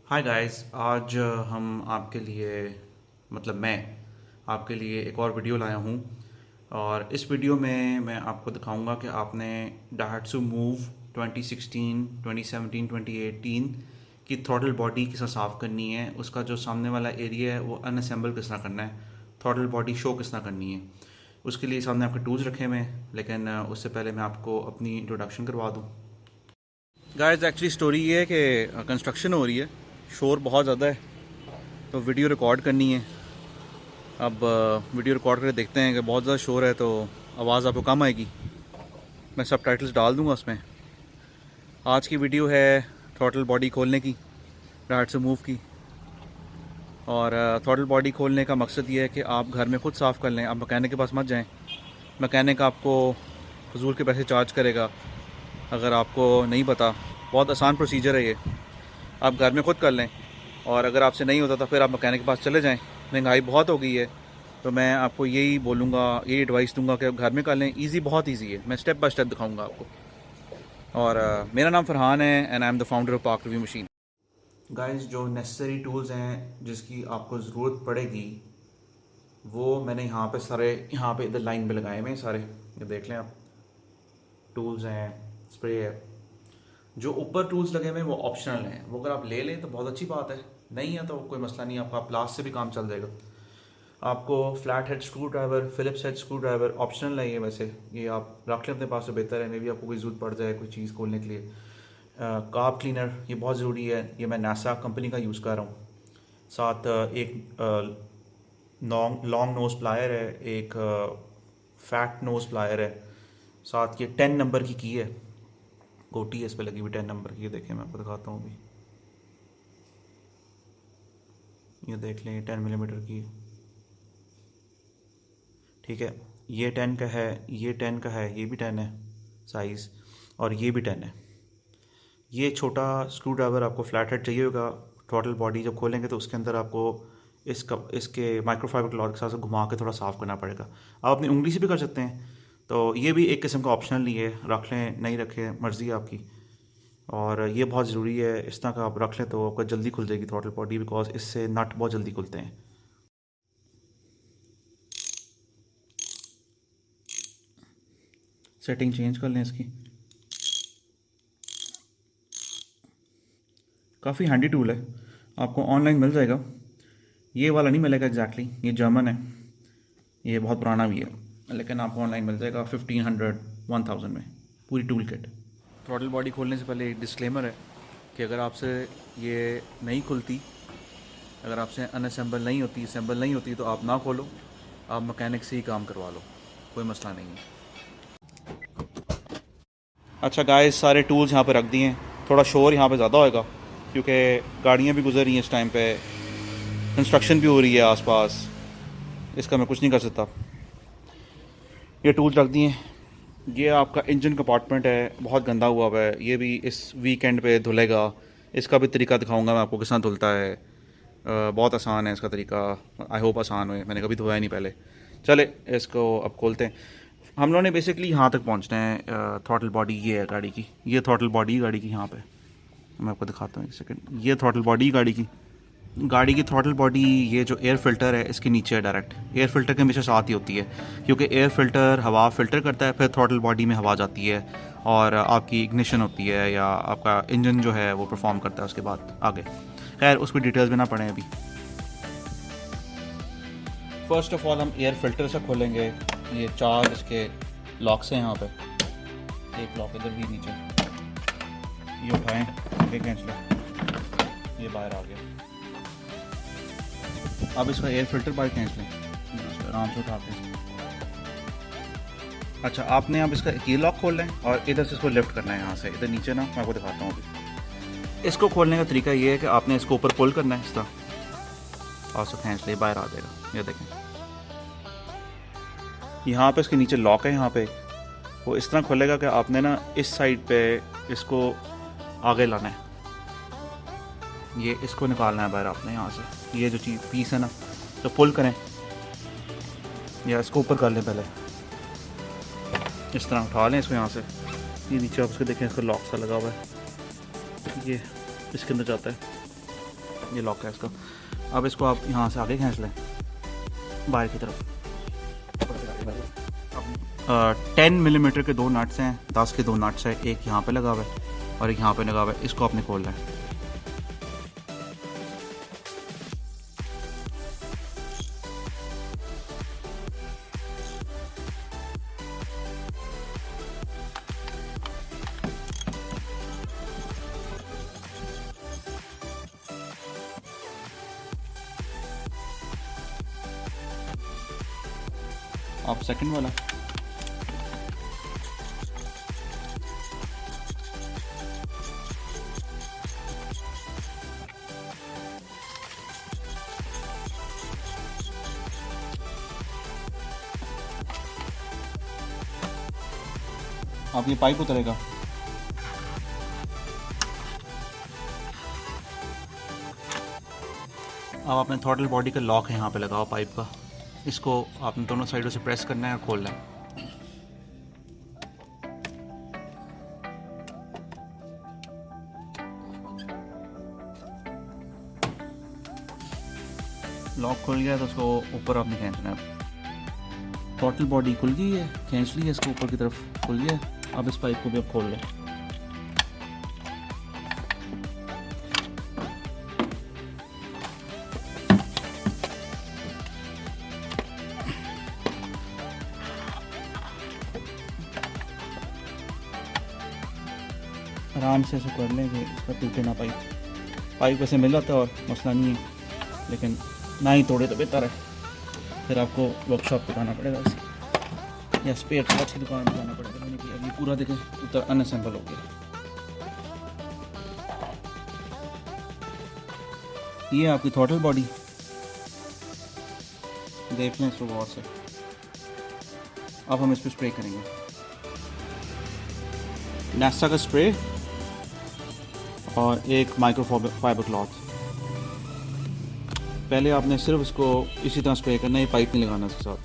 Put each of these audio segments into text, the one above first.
Hi guys. आज हम आपके लिए मैं आपके लिए एक और वीडियो लाया हूँ। और इस वीडियो में मैं आपको दिखाऊंगा कि आपने डाइहाट्सू मूव 2016, 2017, 2018 की थ्रॉटल बॉडी किस तरह साफ़ करनी है, उसका जो सामने वाला एरिया है वो अनअसेंबल किस तरह करना है, थ्रॉटल बॉडी शो किस तरह करनी है। उसके लिए सामने आपके टूल्स रखे हुए हैं, लेकिन उससे पहले मैं आपको अपनी इंट्रोडक्शन करवा दूँ। गाइस, एक्चुअली स्टोरी ये है कि कंस्ट्रक्शन हो रही है, शोर बहुत ज़्यादा है, तो वीडियो रिकॉर्ड करनी है। अब वीडियो रिकॉर्ड करके देखते हैं कि बहुत ज़्यादा शोर है तो आवाज़ आपको कम आएगी। मैं सब टाइटल्स डाल दूँगा उसमें। आज की वीडियो है थ्रॉटल बॉडी खोलने की, डाइहाट्सू मूव की। और थ्रॉटल बॉडी खोलने का मकसद ये है कि आप घर में ख़ुद साफ़ कर लें, आप मकैनिक के पास मत जाएं। मकैनिक आपको फजूल के पैसे चार्ज करेगा अगर आपको नहीं पता। बहुत आसान प्रोसीजर है ये, आप घर में ख़ुद कर लें। और अगर आपसे नहीं होता तो फिर आप मकैनिक के पास चले जाएं। महंगाई बहुत हो गई है, तो मैं आपको यही बोलूँगा, यही एडवाइस दूंगा कि आप घर में कर लें। ईज़ी, बहुत ईज़ी है। मैं स्टेप बाय स्टेप दिखाऊंगा आपको। और मेरा नाम फरहान है and I am the founder of park review machine. Guys, जो नेसेसरी टूल्स हैं जिसकी आपको ज़रूरत पड़ेगी वो मैंने यहाँ पे सारे, यहाँ पे इधर लाइन पे लगाए हुए हैं सारे। ये देख लें आप, टूल्स हैं, स्प्रे है। जो ऊपर टूल्स लगे हुए हैं वो ऑप्शनल हैं, वो अगर आप ले लें तो बहुत अच्छी बात है, नहीं है तो कोई मसला नहीं, आपका प्लास से भी काम चल जाएगा। आपको flat head screw driver, Phillips head screw driver optional है ये, वैसे ये आप रख लें अपने पास तो बेहतर है। मे भी आपको कोई ज़रूरत पड़ जाए कोई चीज़ खोलने के लिए। कार्ब क्लीनर ये बहुत ज़रूरी है, ये मैं नासा कंपनी का यूज़ कर रहा हूँ। साथ एक लॉन्ग नोज प्लायर है, एक फैट नोज प्लायर है। साथ ये 10 नंबर की है, गोटी है इस पर लगी हुई 10 नंबर की। ये देखें, मैं आपको दिखाता हूँ अभी। ये देख लें, 10 मिलीमीटर की, ठीक है। ये 10 का है, ये 10 का है, ये भी 10 है साइज़, और ये भी 10 है। ये छोटा स्क्रू ड्राइवर आपको फ्लैट हेड चाहिए होगा। टोटल बॉडी जब खोलेंगे तो उसके अंदर आपको इसके माइक्रोफाइबर क्लॉथ के साथ घुमा के थोड़ा साफ़ करना पड़ेगा। आप अपनी उंगली से भी कर सकते हैं, तो ये भी एक किस्म का ऑप्शनल ही है। रख लें, नहीं रखें, मर्ज़ी है आपकी। और ये बहुत ज़रूरी है, इस तरह का आप रख लें तो आपका जल्दी खुल जाएगी थ्रॉटल बॉडी, बिकॉज इससे नट बहुत जल्दी खुलते हैं। सेटिंग चेंज कर लें इसकी। काफ़ी हैंडी टूल है, आपको ऑनलाइन मिल जाएगा। ये वाला नहीं मिलेगा एग्जैक्टली, ये जर्मन है, ये बहुत पुराना भी है, लेकिन आपको ऑनलाइन मिल जाएगा 1500, 1000 में पूरी टूल किट। थ्रॉटल बॉडी खोलने से पहले एक डिस्क्लेमर है कि अगर आपसे ये नहीं खुलती, अगर आपसे अनअसेंबल नहीं होती, असेंबल नहीं होती, तो आप ना खोलो, आप मैकेनिक से ही काम करवा लो, कोई मसला नहीं है। अच्छा गाइस, सारे टूल्स यहाँ पे रख दिए हैं। थोड़ा शोर यहाँ पे ज़्यादा होएगा क्योंकि गाड़ियाँ भी गुजर रही हैं इस टाइम पे, कंस्ट्रक्शन भी हो रही है आसपास, इसका मैं कुछ नहीं कर सकता। ये टूल्स रख दिए हैं। ये आपका इंजन कंपार्टमेंट है, बहुत गंदा हुआ हुआ है, ये भी इस वीकेंड पे धुलेगा। इसका भी तरीका दिखाऊंगा मैं आपको किस तरह धुलता है। बहुत आसान है इसका तरीका, आई होप आसान हो, मैंने कभी धोया नहीं पहले। चले इसको अब खोलते हैं। हम लोगों ने बेसिकली यहाँ तक पहुँचना है। थ्रॉटल बॉडी ये है गाड़ी की, ये थ्रॉटल बॉडी गाड़ी की। यहाँ पे मैं आपको दिखाता हूँ, एक सेकंड। ये थ्रॉटल बॉडी गाड़ी की थ्रॉटल बॉडी। ये जो एयर फिल्टर है इसके नीचे है डायरेक्ट। एयर फिल्टर के हमेशा साथ ही होती है, क्योंकि एयर फिल्टर हवा फिल्टर करता है, फिर थ्रॉटल बॉडी में हवा जाती है और आपकी इग्निशन होती है, या आपका इंजन जो है वो परफॉर्म करता है उसके बाद आगे। खैर, उसकी डिटेल्स में ना पड़े अभी। फर्स्ट ऑफ ऑल हम एयर फिल्टर से खोलेंगे। ये 4 इसके लॉक्स हैं यहाँ पे, एक लॉक इधर भी नीचे। ये उठाएं, ये खींच लें, ये बाहर आ गया। अब इसका एयर फिल्टर बाहर खींच लें, आराम से उठा के। अच्छा, आपने अब इसका की लॉक खोल लें और इधर से इसको लिफ्ट करना है, यहाँ से इधर नीचे ना, मैं आपको दिखाता हूँ अभी। इसको खोलने का तरीका ये है कि आपने इसको ऊपर पुल करना है इस तरह, और उसको खींच ले, बाहर आ जाएगा। ये देखें, यहाँ पे इसके नीचे लॉक है, यहाँ पे वो इस तरह खोलेगा कि आपने ना इस साइड पे इसको आगे लाना है, ये इसको निकालना है बाहर आपने यहाँ से। ये जो चीज़ पीस है ना, तो पुल करें या इसको ऊपर कर लें, पहले इस तरह उठा लें इसको यहाँ से। ये नीचे आप इसको देखें, इसका लॉक सा लगा हुआ है, ये इसके अंदर जाता है। ये लॉक है इसका। अब इसको आप यहाँ से आगे खींच लें बाहर की तरफ। 10 मिलीमीटर के 2 नट्स हैं, 10 के 2 नट्स हैं, एक यहाँ पे लगा हुआ है और एक यहाँ पे लगा हुआ है। इसको आपने खोलना है। आप सेकंड वाला आप ये पाइप उतरेगा। अब आपने थ्रॉटल बॉडी का लॉक है यहाँ पे लगाओ पाइप का। इसको आपने दोनों साइडों से प्रेस करना है और खोलना है। लॉक खुल गया तो उसको ऊपर आपने खींचना है। थ्रॉटल बॉडी खुल गई है, खींच ली है इसको ऊपर की तरफ, खुल गया है। अब इस पाइप को भी आप खोल लें। आराम से इसको कर लेंगे, इसका टूटे ना पाइप वैसे मिल जाता है और मसला नहीं है, लेकिन ना ही तोड़े तो बेहतर है। फिर आपको वर्कशॉप पे जाना पड़ेगा इसे, या स्पेयर पार्ट्स की दुकान पे जाना पड़ेगा। मैंने कि अभी पूरा देखें उतर अनअसेंबल हो गया। ये आपकी थ्रॉटल बॉडी देख लें इसको गौर से। अब हम इस पर स्प्रे करेंगे नासा का स्प्रे और एक माइक्रोफाइबर क्लॉथ। पहले आपने सिर्फ इसको इसी तरह स्प्रे करना है, ये पाइप नहीं लगाना इसके साथ।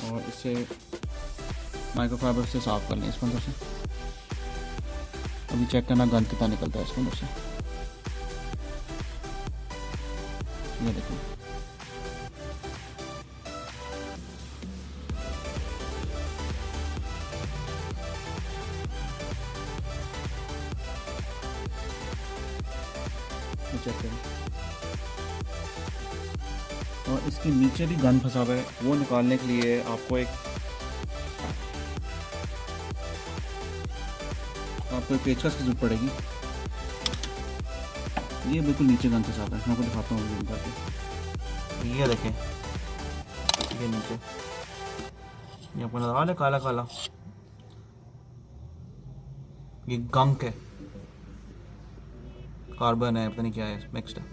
और इसे माइक्रोफाइबर से साफ कर लें इसके अंदर से। अभी चेक करना गंद कितना निकलता है इसके अंदर से। ये देखो, चेक करें। और इसके नीचे भी गन फंसा हुआ है, वो निकालने के लिए आपको एक पेचकस की जरूरत पड़ेगी। ये बिल्कुल नीचे गन फंसा हुआ है, मैं आपको दिखाता हूँ जूम करके। ये देखें, ये नीचे ये आपको लगा ले काला काला, ये गंक है, कार्बन है, पता नहीं क्या है, मिक्स्ड है।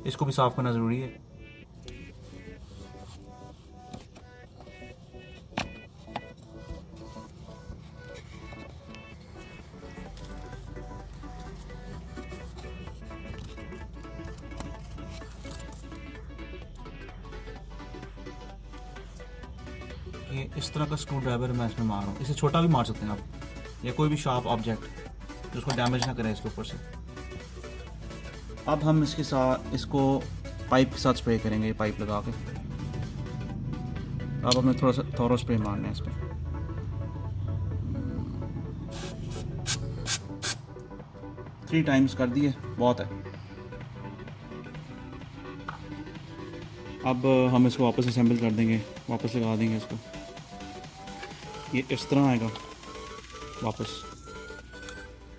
इसको भी साफ करना ज़रूरी है। ये इस तरह का स्क्रू ड्राइवर मैं इसमें मार रहा हूँ। इसे छोटा भी मार सकते हैं आप, या कोई भी शार्प ऑब्जेक्ट जिसको डैमेज ना करें इसके ऊपर से। अब हम इसके साथ इसको पाइप के साथ स्प्रे करेंगे, ये पाइप लगा के। अब हमें थोड़ा सा थोरो स्प्रे मारना है इस पर। 3 टाइम्स कर दिए, बहुत है। अब हम इसको वापस असेंबल कर देंगे, वापस लगा देंगे इसको। ये इस तरह आएगा वापस,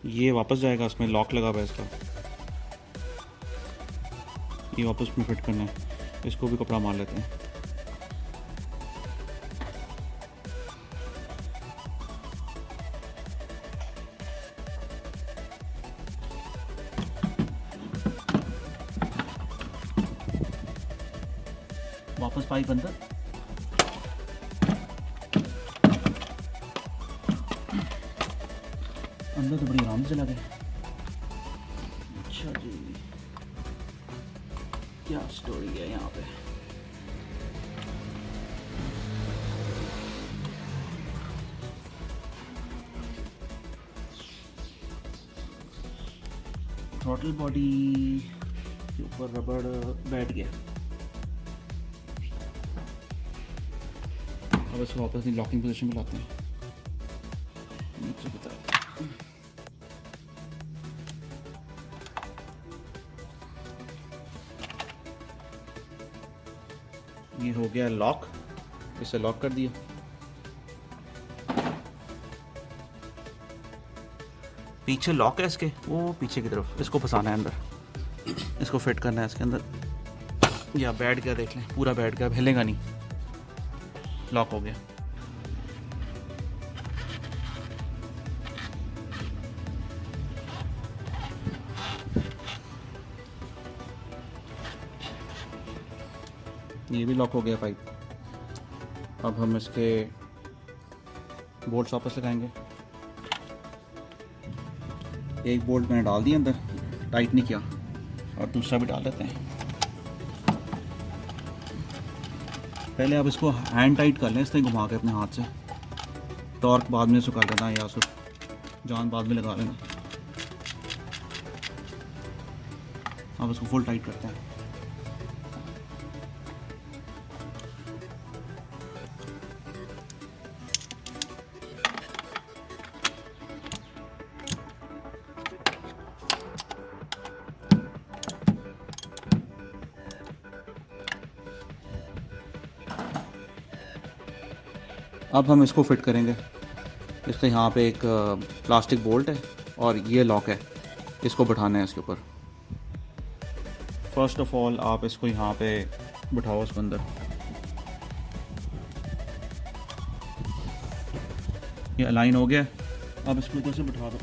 ये वापस जाएगा, उसमें लॉक लगा हुआ है इसका। ये वापस में फिट करना है, इसको भी कपड़ा मार लेते हैं। वापस पाइप अंदर, अंदर तो बड़ी आराम से लगे। अच्छा जी, क्या स्टोरी है यहाँ पे। थ्रॉटल बॉडी के ऊपर रबड़ बैठ गया। अब इसको वापस अपनी लॉकिंग पोजीशन में लाते हैं। नीचे की तरफ ये हो गया लॉक, इसे लॉक कर दिया। पीछे लॉक है इसके, वो पीछे की तरफ इसको फंसाना है अंदर, इसको फिट करना है इसके अंदर। या बैठ गया, देख लें पूरा बैठ गया, अब हिलेगा नहीं, लॉक हो गया। ये भी लॉक हो गया पाइप। अब हम इसके बोल्ट वापस लगाएंगे। एक बोल्ट मैंने डाल दिया अंदर, टाइट नहीं किया, और दूसरा भी डाल देते हैं। पहले आप इसको हैंड टाइट कर लें, इस तरह घुमा के अपने हाथ से। टॉर्क बाद में इसको कर लेना, या सिर्फ जान बाद में लगा लेना। अब इसको फुल टाइट करते हैं। अब हम इसको फिट करेंगे। इसके यहाँ पे एक प्लास्टिक बोल्ट है और ये लॉक है, इसको बिठाना है इसके ऊपर। फर्स्ट ऑफ ऑल आप इसको यहाँ पे बिठाओ इसके अंदर। ये अलाइन हो गया, अब इसको ऊपर से बिठा दो,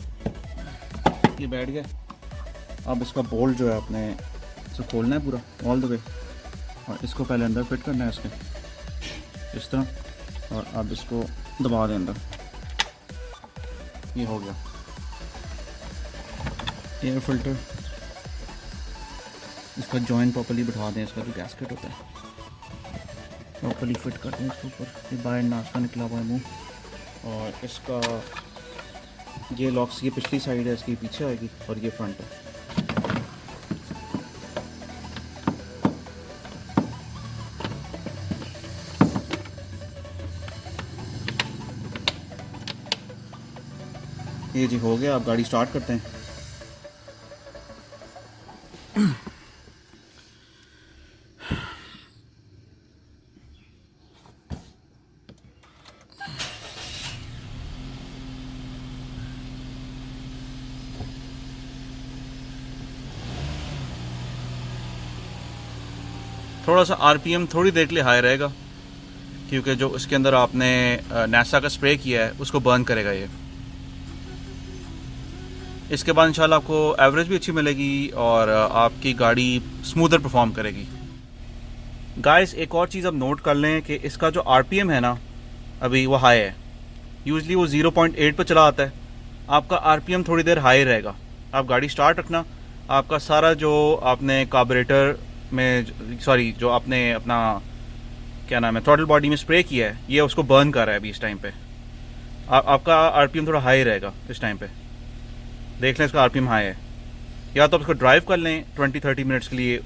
ये बैठ गया। अब इसका बोल्ट जो है अपने इसे खोलना है पूरा ऑल द वे, और इसको पहले अंदर फिट करना है इसके इस तरह, और अब इसको दबा दें अंदर। ये हो गया। एयर फिल्टर, इसका जॉइंट प्रॉपर्ली बिठा दें, इसका जो गैस्केट होता है प्रॉपर्ली फिट कर दें इसके ऊपर। ये बाहर नाश्ता निकला हुआ है मुँह, और इसका ये लॉक्स, ये पिछली साइड है इसकी, पीछे आएगी, और ये फ्रंट है। ये जी हो गया। अब गाड़ी स्टार्ट करते हैं। थोड़ा सा आरपीएम थोड़ी देर के लिए हाई रहेगा, क्योंकि जो इसके अंदर आपने नासा का स्प्रे किया है उसको बर्न करेगा ये। इसके बाद इंशाल्लाह आपको एवरेज भी अच्छी मिलेगी और आपकी गाड़ी स्मूदर परफॉर्म करेगी। गाइस एक और चीज़ अब नोट कर लें कि इसका जो आरपीएम है ना, अभी वो हाई है। यूजली वो 0.8 पर चला आता है। आपका आरपीएम थोड़ी देर हाई रहेगा। आप गाड़ी स्टार्ट रखना, आपका सारा जो आपने कार्बोरेटर में, सॉरी जो आपने अपना क्या नाम है थ्रॉटल बॉडी में स्प्रे किया है, ये उसको बर्न कर रहा है अभी इस टाइम पे। आपका आरपीएम थोड़ा हाई रहेगा इस टाइम पे। देख लें इसका आरपीएम हाई है। या तो आप इसको ड्राइव कर लें 20-30 मिनट्स के लिए,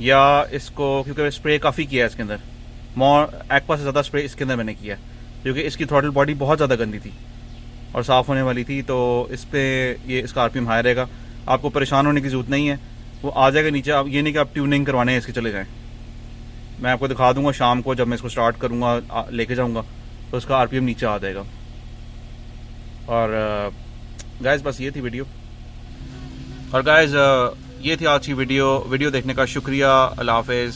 या इसको, क्योंकि स्प्रे काफ़ी किया है इसके अंदर, एक्वा से ज़्यादा स्प्रे इसके अंदर मैंने किया है, क्योंकि इसकी थ्रॉटल बॉडी बहुत ज़्यादा गंदी थी और साफ़ होने वाली थी। तो इस पर ये इसका आरपीएम हाई रहेगा। आपको परेशान होने की ज़रूरत नहीं है, वो आ जाएगा नीचे। आप ये नहीं कि आप ट्यूनिंग करवाने हैं इसके चले जाएँ। मैं आपको दिखा दूंगा शाम को, जब मैं इसको स्टार्ट करूँगा, लेके जाऊँगा, तो उसका आरपीएम नीचे आ जाएगा। और गाइस बस ये थी वीडियो। और गाइस ये थी आज की वीडियो देखने का शुक्रिया। अल्लाह हाफ़िज़।